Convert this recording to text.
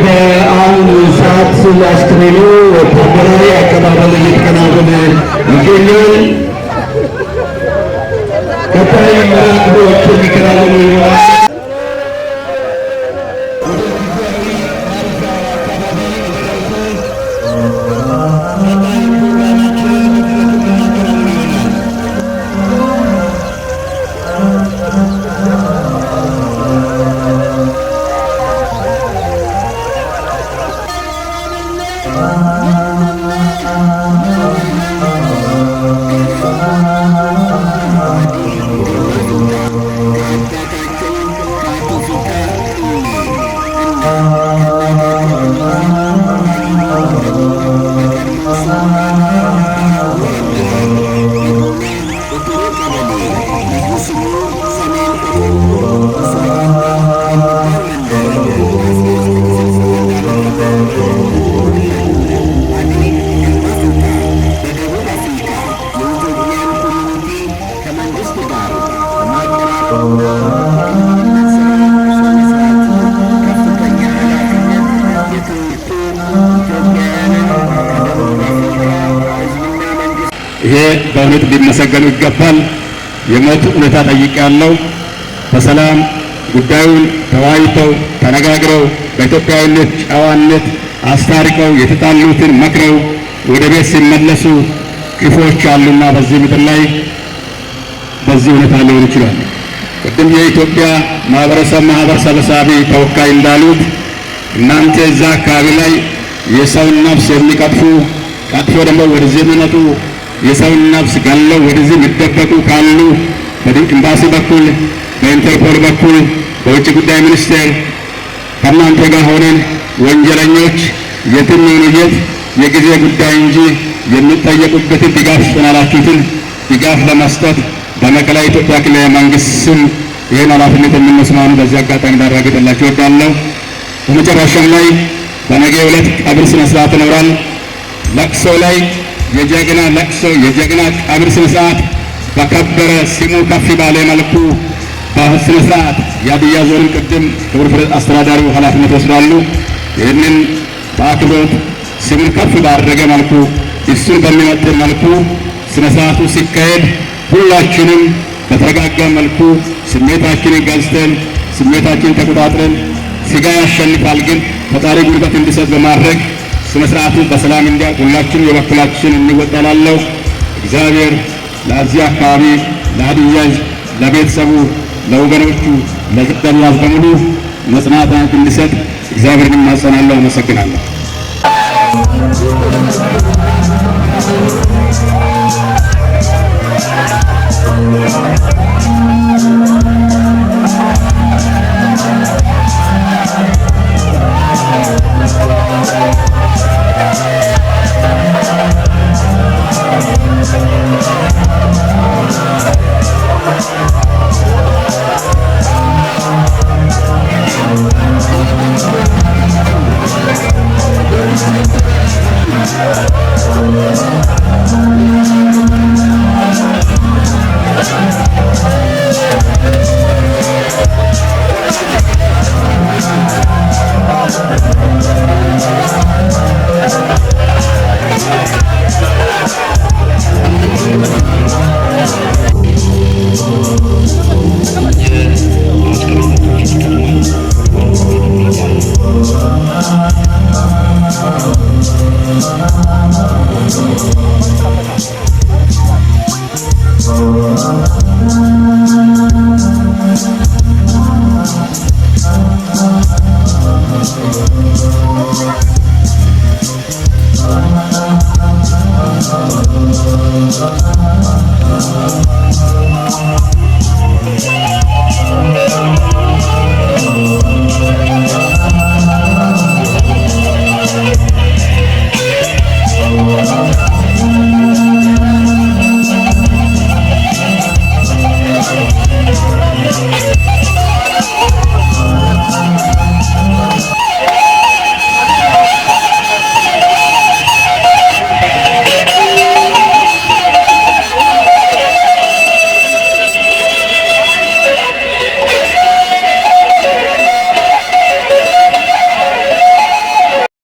በአሁኑ ሰዓት አስክሬኑ ወታደራዊ አቀባበል እየተከናወነ ይገኛል። ቀጣይ መርሃ ግብሮች የሚከናወኑ ይሆናል። ይሄ በእውነት ሊመሰገኑ ይገባል። የሞት ሁኔታ ጠይቄያለሁ። በሰላም ጉዳዩን ተወያይተው ተነጋግረው በኢትዮጵያዊነት ጨዋነት አስታርቀው የተጣሉትን መክረው ወደ ቤት ሲመለሱ ክፎች አሉና በዚህ ምድር ላይ በዚህ ሁኔታ ሊሆን ይችላል። ቅድም የኢትዮጵያ ማህበር ሰብሳቢ ተወካይ እንዳሉት እናንተ እዛ አካባቢ ላይ የሰውን ነፍስ የሚቀጥፉ ቀጥፎ ደግሞ ወደዚህ የሚመጡ የሰውን ነፍስ ገለው ወደዚህ የሚደበቁ ካሉ በኤምባሲ በኩል በኢንተርፖል በኩል በውጭ ጉዳይ ሚኒስቴር ከእናንተ ጋር ሆነን ወንጀለኞች የትም ይሁኑ የት የጊዜ ጉዳይ እንጂ የሚጠየቁበትን ድጋፍ ስናላችሁትን ድጋፍ ለመስጠት በመቀሌ ኢትዮጵያ ክልላዊ መንግስት ስም ይህን ኃላፊነት የምንወስነው በዚህ አጋጣሚ ላረጋግጥላችሁ እወዳለሁ። በመጨረሻም ላይ በነገው ዕለት ቀብር ስነ ስርዓት ይኖራል። ለቅሶ ላይ የጀግና ለቅሶ የጀግና ቀብር ስነ ስርዓት በከበረ ስሙ ከፍ ባለ መልኩ በስነ ስርዓት የሀዲያ ዞን ቅድም ክቡር አስተዳዳሪው ኃላፊነት ወስዳሉ። ይህንን በአክብሮት ስሙን ከፍ ባደረገ መልኩ እሱን በሚመጥን መልኩ ስነ ስርዓቱ ሲካሄድ ሁላችንም በተረጋጋ መልኩ ስሜታችንን ገዝተን ስሜታችንን ተቆጣጥረን ስጋ ያሸንፋል ግን ፈጣሪ ጉልበት እንዲሰጥ በማድረግ ስነ ስርዓቱ በሰላም እንዲያልቅ ሁላችንም የበኩላችን እንወጣላለሁ። እግዚአብሔር ለዚህ አካባቢ ለሀዲያ ለቤተሰቡ ለወገኖቹ ለኢትዮጵያ በሙሉ መጽናናትን እንዲሰጥ እግዚአብሔርን ማጸናለሁ። አመሰግናለሁ።